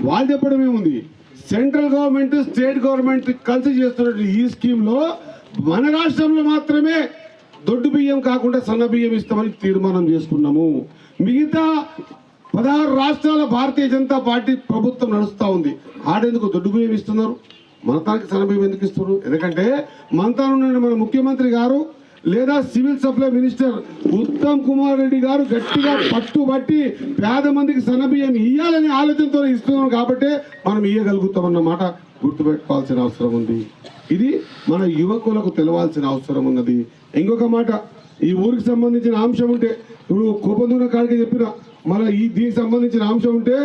వాళ్ళు చెప్పడం ఏముంది, సెంట్రల్ గవర్నమెంట్ స్టేట్ గవర్నమెంట్ కలిసి చేస్తున్న ఈ స్కీమ్లో మన రాష్ట్రంలో మాత్రమే దొడ్డు బియ్యం కాకుండా సన్న బియ్యం ఇస్తామని తీర్మానం చేసుకున్నాము. మిగతా 16 రాష్ట్రాల భారతీయ జనతా పార్టీ ప్రభుత్వం నడుస్తూ ఉంది. ఆడేందుకు దొడ్డు బియ్యం ఇస్తున్నారు, మనతానికి సన్న బియ్యం ఎందుకు ఇస్తున్నారు? ఎందుకంటే మనతాను మన ముఖ్యమంత్రి గారు లేదా civil supply minister Uttam Kumar Reddy గారు గట్టిగా పట్టుబట్టి పేద మందికి సన్నబియ్యం ఇయ్యాలని ఆలోచనతో ఇస్తున్నాం కాబట్టి మనం ఇయ్యగలుగుతామన్నమాట గుర్తుపెట్టుకోవాల్సిన అవసరం ఉంది. ఇది మన యువకులకు తెలవాల్సిన అవసరం ఉన్నది. ఇంకొక మాట, ఈ ఊరికి సంబంధించిన అంశం ఉంటే ఇప్పుడు కోపందూన కాడికి చెప్పిన మన దీనికి సంబంధించిన అంశం ఉంటే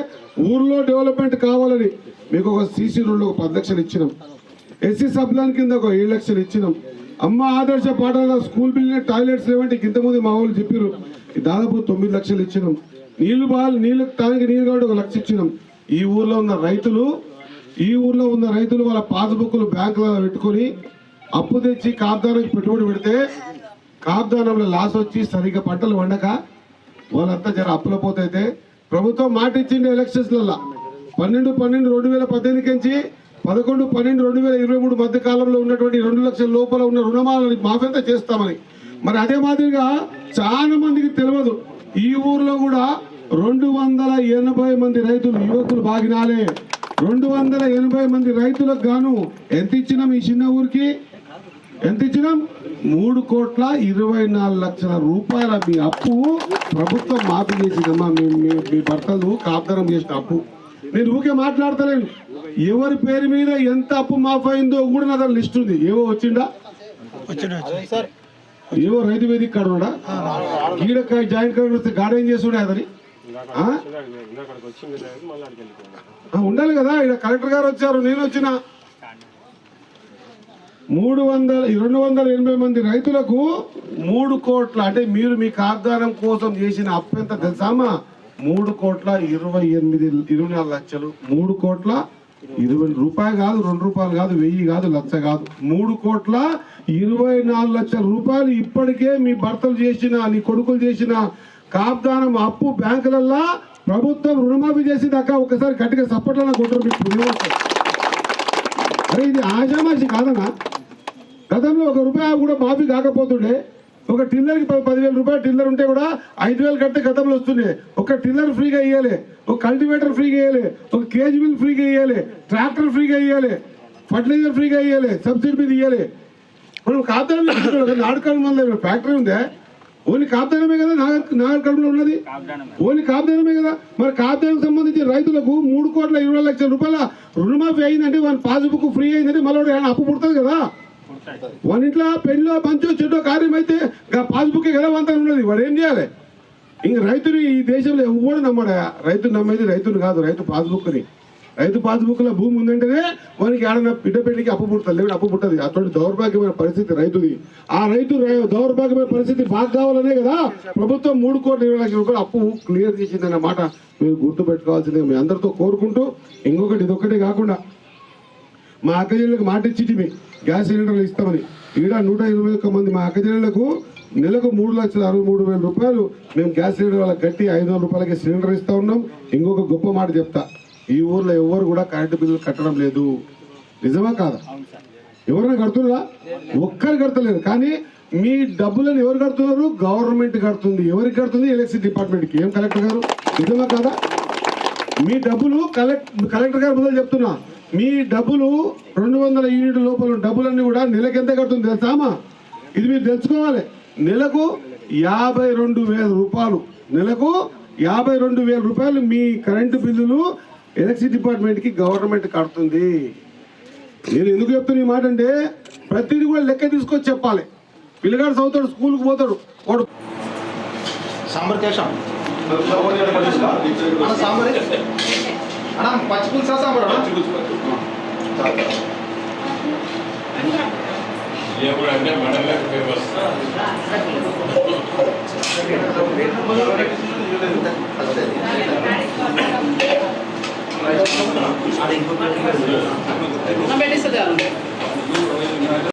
ఊర్లో డెవలప్మెంట్ కావాలని మీకు ఒక సీసీ రోడ్లో ఒక 10 లక్షలు ఇచ్చినాం, ఎస్సీ సబ్లాన్ కింద ఒక 7 లక్షలు ఇచ్చినాం, అమ్మ ఆదర్శ పాఠశాల స్కూల్ బిల్డింగ్ టాయిలెట్స్ లేవంటే ఇంతమంది మా వాళ్ళు చెప్పారు, దాదాపు 9 లక్షలు ఇచ్చినాం. నీళ్లు టానికి నీళ్ళు కాబట్టి 1 లక్ష ఇచ్చినాం. ఈ ఊర్లో ఉన్న రైతులు వాళ్ళ పాస్బుక్లు బ్యాంకులలో పెట్టుకొని అప్పు తెచ్చి కాబ్దానానికి పెట్టుబడి పెడితే కాబ్దానంలో లాస్ వచ్చి సరిగ్గా పంటలు వండక వాళ్ళంతా జర అప్పుల పోతే ప్రభుత్వం మాట ఇచ్చింది ఎలక్షన్స్లలో 12/12/2018 నుంచి 11/12/2023 మధ్య కాలంలో ఉన్నటువంటి 2 లక్షల లోపల ఉన్న రుణమాలని మాఫీ చేస్తామని. మరి అదే మాదిరిగా చాలా మందికి తెలియదు, ఈ ఊర్లో కూడా 280 మంది రైతులు యువకులు బాగినాలే 280 మంది రైతులకు గాను ఎంత ఇచ్చినాం? ఈ చిన్న ఊరికి ఎంత ఇచ్చినాం? 3,24,00,000 రూపాయల మీ అప్పు ప్రభుత్వం మాఫీ చేసిందమ్మా. మీ భర్తలు కాపుదరం చేసిన అప్పు. నేను ఊకే మాట్లాడతలేను, ఎవరి పేరు మీద ఎంత అప్పు మాఫ్ అయిందో కూడా నా దగ్గర లిస్ట్ ఉంది. ఏవో వచ్చిండా, ఏవో రైతు వేదిక కాడ ఉన్నాడా, గీడకాయ జాయింట్ కార్డు వస్తే గాడేం చేస్తుండే అతని ఉండాలి కదా. ఇక్కడ కలెక్టర్ గారు వచ్చారు, నేను వచ్చిన 280 మంది రైతులకు 3 కోట్ల అంటే మీరు మీ కాగ్దానం కోసం చేసిన అప్పు ఎంత తెలుసామా? 3,24,00,000. 3,20,00,000 రూపాయలు కాదు, 2 రూపాయలు కాదు, 1000 కాదు, 1,00,000 కాదు, 3,24,00,000 రూపాయలు ఇప్పటికే మీ భర్తలు చేసిన నీ కొడుకులు చేసిన కాబ్దానం అప్పు బ్యాంకులల్లో ప్రభుత్వం రుణమాఫీ చేసేదాకా ఒకసారి గట్టిగా సపోర్ట్లను కొట్టరు. మీకు అరే ఇది ఆశామాషి కాదన్నా. గతంలో 1 రూపాయి కూడా మాఫీ కాకపోతుండే. ఒక టిల్లర్కి 10,000 రూపాయలు టిల్లర్ ఉంటే కూడా 5,000 కడితే గతంలో వస్తుండే. ఒక టిల్లర్ ఫ్రీగా ఇవ్వాలి, ఒక కల్టివేటర్ ఫ్రీగా ఇవ్వాలి, ఒక కేజీ బిల్ ఫ్రీగా ఇవ్వాలి, ట్రాక్టర్ ఫ్రీగా ఇవ్వాలి, ఫర్టిలైజర్ ఫ్రీగా ఇవ్వాలి, సబ్సిడీ మీద ఇవ్వాలి. మనం కాపుదానం నాడుకాలం ఫ్యాక్టరీ ఉందే, ఓన్లీ కాపుదానమే కదా నాగర్కర్నూలు ఉన్నది, ఓన్లీ కాపుదానమే కదా. మరి కాపుదానం సంబంధించిన రైతులకు 3,20,00,000 రూపాయల రుణమాఫీ అయిందంటే వాళ్ళ పాస్బుక్ ఫ్రీ అయిందంటే మళ్ళీ అప్పు పుడుతుంది కదా. వాళ్ళ ఇంట్లో పెళ్ళో పంచో చెడ్డో కార్యం అయితే పాస్బుక్ కదా వంతన ఉన్నది. వాడు ఏం చేయాలి? ఇంక రైతుని ఈ దేశంలో ఎవరు నమ్మడా? రైతుని నమ్మేది రైతుని కాదు, రైతు పాస్బుక్ని. రైతు పాస్బుక్లో భూమి ఉందంటేనే వానికి ఏడన్నా బిడ్డ పెళ్లికి అప్పు పుడుతుంది, లేకపోతే అప్పు పుట్టదు. అటువంటి దౌర్భాగ్యమైన పరిస్థితి రైతుది. ఆ రైతు దౌర్భాగ్యమైన పరిస్థితి బాగా కావాలనే కదా ప్రభుత్వం 3,20,00,000 రూపాయలు అప్పు క్లియర్ చేసిందన్న మాట మీరు గుర్తుపెట్టుకోవాల్సిందే మీ అందరితో కోరుకుంటూ. ఇంకొకటి ఇదొక్కటే కాకుండా మా అక్కజనులకు మాట ఇచ్చి గ్యాస్ సిలిండర్లు ఇస్తామని ఈడ 121 మంది మా అక్కజనులకు నెలకు 3,63,000 రూపాయలు మేము గ్యాస్ సిలిండర్ వాళ్ళకి కట్టి 500 రూపాయలకి సిలిండర్ ఇస్తా ఉన్నాం. ఇంకొక గొప్ప మాట చెప్తా, ఈ ఊర్లో ఎవరు కూడా కరెంటు బిల్లులు కట్టడం లేదు. నిజమా కాదా? ఎవరైనా కడుతున్నారా? ఒక్కరు కడతలేరు. కానీ మీ డబ్బులను ఎవరు కడుతున్నారు? గవర్నమెంట్ కడుతుంది. ఎవరికి కడుతుంది? ఎలక్ట్రిసిటీ డిపార్ట్మెంట్కి. ఏం కలెక్టర్ గారు, నిజమా కాదా? మీ డబ్బులు కలెక్టర్ గారు మొదలు చెప్తున్నా, మీ డబ్బులు 200 యూనిట్ల లోపల డబ్బులన్నీ కూడా నెలకు ఎంత కడుతుంది తెలుసామా? ఇది మీరు తెలుసుకోవాలి. నెలకు 52,000 రూపాయలు, నెలకు 52,000 రూపాయలు మీ కరెంటు బిల్లులు ఎలక్ట్రిసిటీ డిపార్ట్మెంట్కి గవర్నమెంట్ కడుతుంది. నేను ఎందుకు చెప్తున్నా ఈ మాట అంటే ప్రతిదీ కూడా లెక్క తీసుకొచ్చి చెప్పాలి. పిల్లగాడు చదువుతాడు, స్కూల్కి పోతాడు, వాడు పచ్చిపులుసా సాంబార్ అంటే